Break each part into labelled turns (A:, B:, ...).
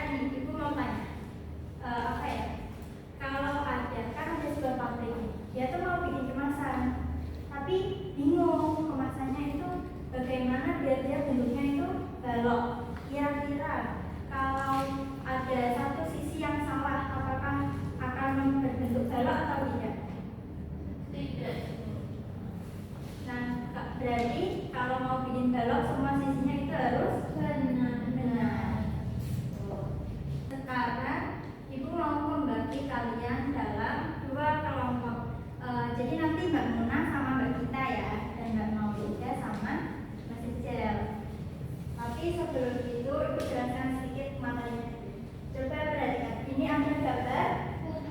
A: nih, Ibu mau tanya, apa ya? Kalau ada, kan ada sebuah pabrik nih, dia tuh mau bikin kemasan, tapi bingung kemasannya itu bagaimana biar dia bentuknya itu balok. Kira-kira kalau ada satu sisi yang salah, apakah akan berbentuk balok atau tidak?
B: Tidak.
A: Nah, berarti kalau mau bikin balok semua sisinya itu harus benar. Sekarang Ibu mau membagi kalian dalam dua kelompok. Jadi nanti Mbak Muna sama Mbak Gita ya, dan Mbak Maulida sama Mas Ijel. Tapi sebelum itu Ibu jelaskan sedikit materinya. Coba perhatikan, ini ada gambar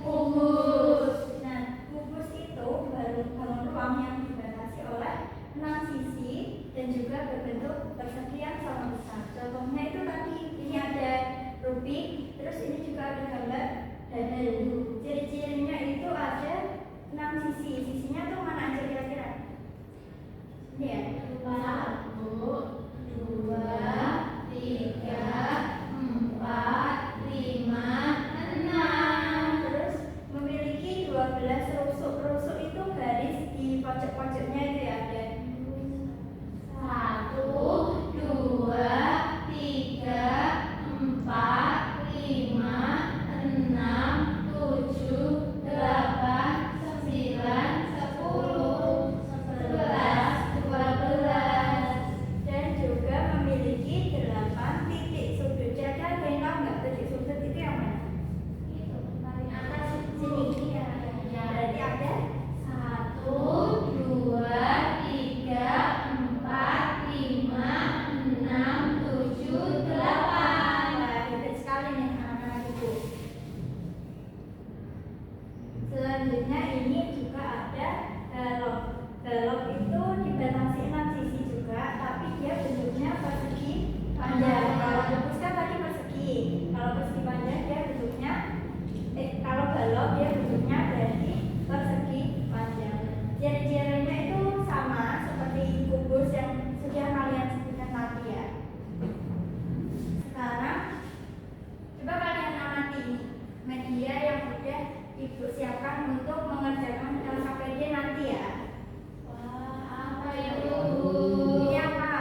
A: kubus. Nah, kubus itu balon ruang yang dibatasi oleh 6 sisi dan juga berbentuk persegi yang sama besar. Contohnya itu tadi, ini ada rubik, terus ini juga ada gambar dadar. Ciri-cirinya itu ada 6 sisi. Sisinya tuh mana aja kira-kira? Ini ya.
B: 1, 2, 3, 4, 5, 6.
A: Terus memiliki 12 rusuk. Rusuk itu garis di pojok-pojoknya itu ya ada
B: 1, 2, 3, 4, 5, 6, 7, 8, 9, 10, 11, 12.
A: dan juga memiliki 8 titik sudut. Jadi ada yang tahu nggak titik sudut itu yang mana?
B: Itu paling atas
A: Sini ya. Berarti ada
B: 1, 2, 3, 4, 5, 6, 7, 8.
A: Nah, hebat sekali nih anak-anak Ibu. Selanjutnya ini juga ada balok. Balok itu dibatasi 6 sisi juga, tapi dia bentuknya persegi panjang. Kalau kubus kan tadi persegi. Kalau persegi panjang dia bentuknya kalau balok dia bentuknya berarti persegi panjang. Ciri-cirinya itu sama seperti kubus yang sudah kalian sebutkan tadi ya. Sekarang coba kalian amati media yang sudah Ibu siapkan untuk mengerjakan LKPD nanti ya.
B: Wah, apa itu?
A: Ini apa?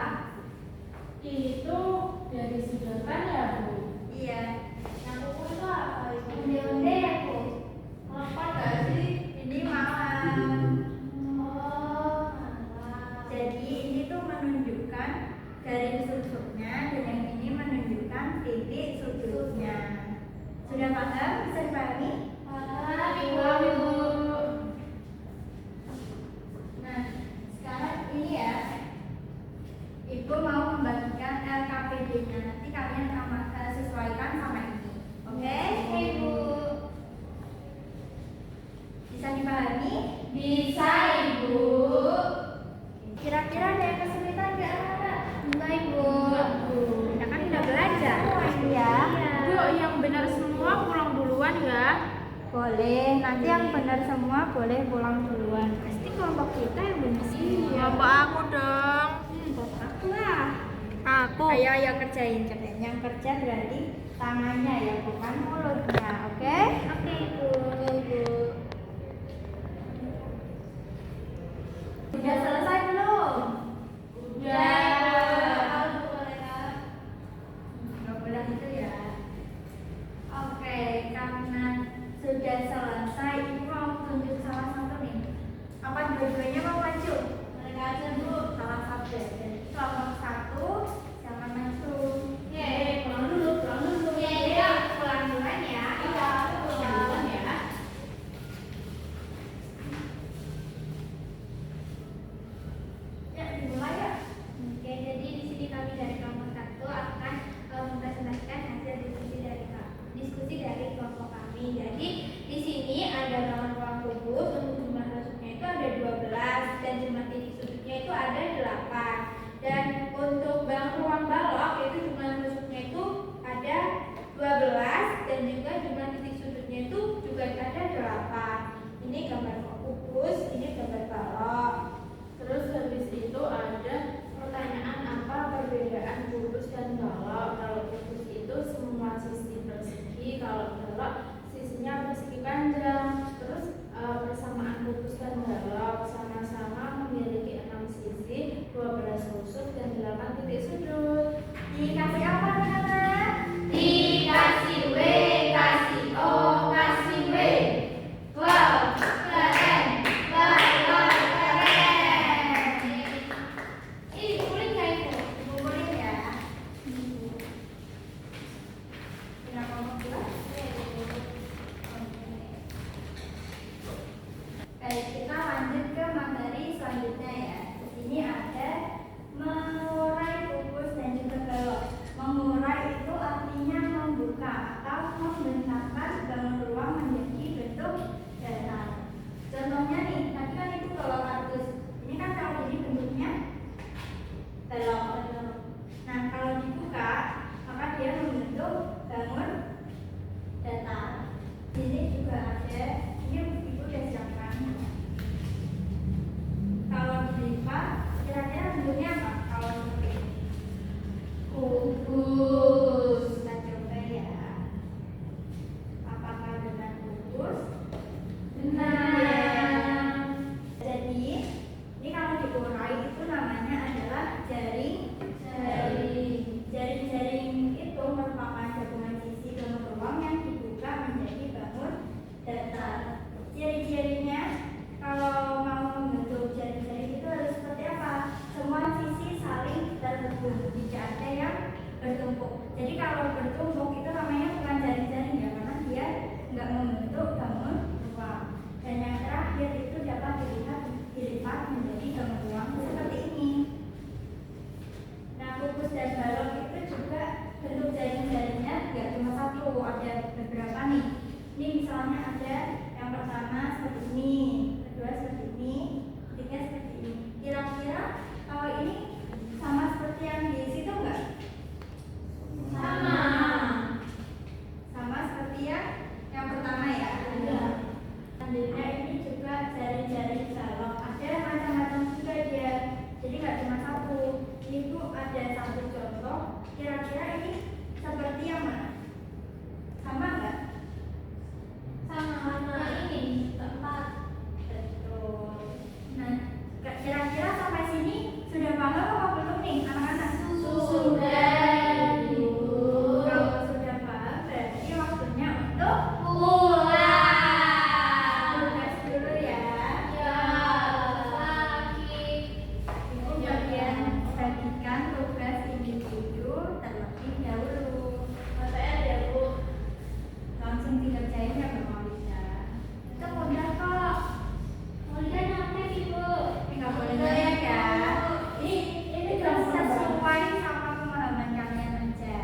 B: Itu dari sedotan ya, Bu?
A: Iya,
B: Yang buku itu apa itu?
A: onde-onde ya Bu.
B: Apa nggak sih?
A: Ini malam.
B: Oh, malah.
A: Jadi ini tuh menunjukkan garis sudutnya dan yang ini menunjukkan titik sudutnya. Sudah paham? Bisa dipahami?
B: Ibu.
A: Nah, sekarang ini ya, Ibu mau membagikan LKPD-nya. Nanti kalian sesuaikan sama ini. Oke?
B: Ibu.
A: Bisa dipahami?
B: Bisa, Ibu.
A: Kira-kira ada yang kesulitan nggak anak-anak?
B: Enggak, Ibu.
A: Kita kan udah belajar. Iya.
C: Bu, yang benar semua pulang duluan ya.
A: Boleh. Nanti yang benar semua boleh pulang duluan. Pasti kelompok kita yang benar semua.
C: Kelompok aku dong.
A: Kelompok aku lah.
C: Aku.
A: Ayo kerjain. Yang kerja berarti tangannya ya, bukan mulutnya. Oke?
B: Oke, Ibu.
A: Udah selesai belum?
B: Udah.
A: Nggak boleh gitu ya. Oke, karena sudah selesai, Ibu mau tunjuk salah satu nih. Apa dua-duanya mau maju?
B: Mereka aja, Bu.
A: Salah satu ya. Jadi kelompok 1 jangan maju.
B: Pulang dulu.
A: Iya, pulang duluan ya.
B: Iya, pulang duluan ya.
A: tumpuk itu namanya bukan jaring-jaring ya, karena dia nggak membentuk bangun ruang. Dan yang terakhir itu dapat dilipat menjadi bangun ruang seperti ini. Nah, kukus dan balok itu juga bentuk jaring-jaringnya nggak cuma satu, ada beberapa nih. Ini misalnya ada yang pertama seperti ini, kedua seperti ini, ketiga seperti ini. Kira-kira kalau ini sama seperti yang di situ nggak?
B: Sama.
A: Sama seperti yang pertama ya. Selanjutnya ini juga jaring-jaring balok. Ada macam-macam juga dia. Jadi nggak cuma satu. Ini tuh ada satu contoh. Kira-kira ini seperti yang mana? Sama nggak?
B: Sama ini tempat.
A: Betul. Nah, kira-kira sampai sini sudah paham apa belum nih anak-anak?
B: Sudah, Ibu.
A: Kalau sudah paham, berarti waktunya untuk
B: Pulang.
A: tugas dulu ya.
B: Ya, lagi.
A: Ibu bagian bagikan tugas individu terlebih dahulu.
B: KPR ya, Bu.
A: Langsung dikerjain ya Bu Maulida. Itu mudah kok.
B: Mudah nyontek, Ibu.
A: Nggak boleh banyak ya. Ini sesuai sama pemahaman kalian aja.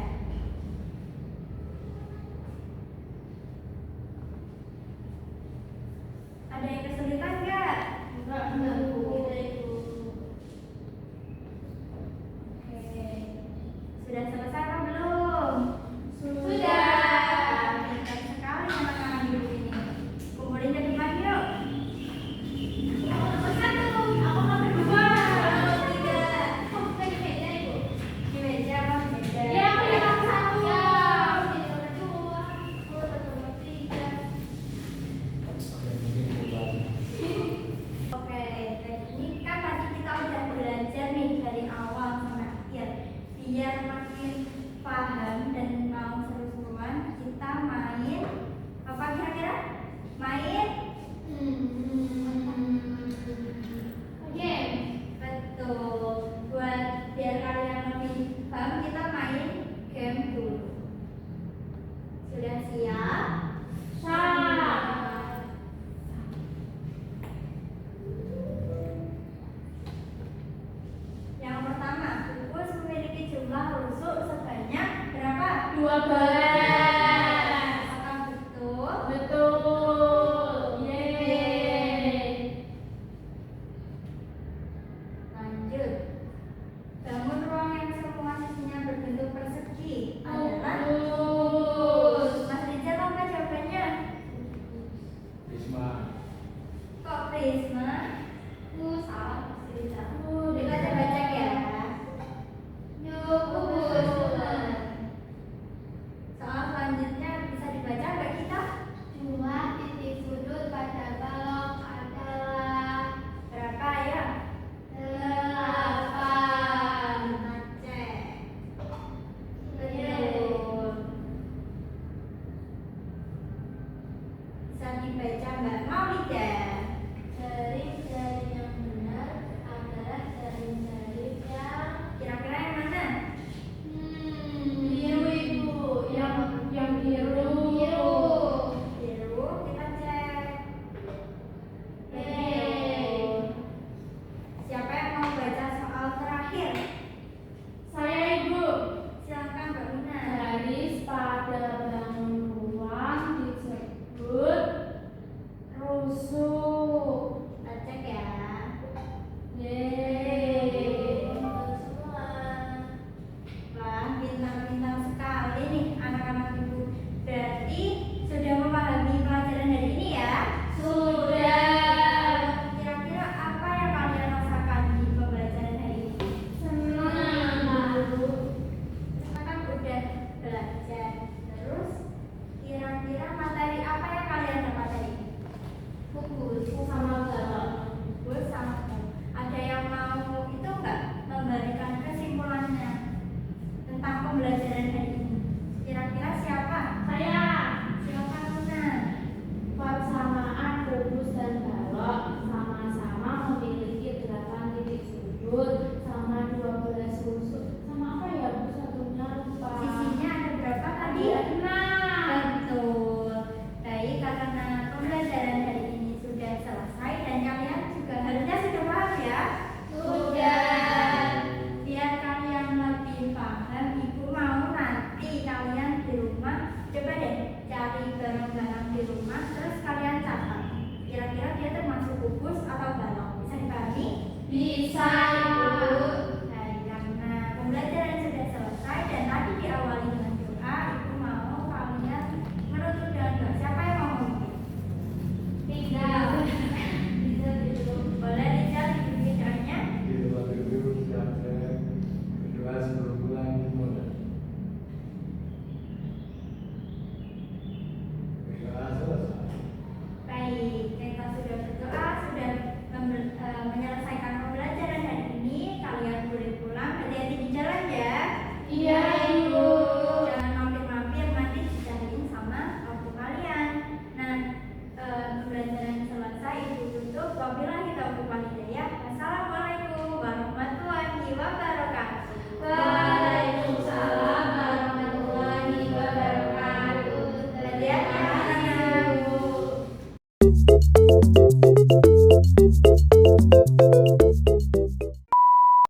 A: Ada yang kesulitan nggak?
B: Enggak, Bu. Kita, Ibu.
A: Oke. Sudah selesai apa belum?
B: Sudah.
A: Pintar sekali anak-anak di ini. Kumpulin ke depan yuk.
B: Nomor 1, aku nomor 2.
A: Nomor 3.
B: Oh, bukan di meja, Ibu.
A: Di meja apa di meja?
B: Ya, aku di nomor 1.
A: Ya.
B: Di nomor 2. Aku dapat nomor 3.
A: Oke, ini kan tadi kita udah belajar nih dari awal sampai akhir. Biar makin paham dan mau seru-seruan, kita main apa kira-kira? Main?
B: Oke.
A: Betul. Buat biar kalian lebih paham, kita main game dulu. Sudah siap?
B: Siap.
A: Yang pertama, kukus memiliki jumlah rusuk sebanyak berapa?
B: 12.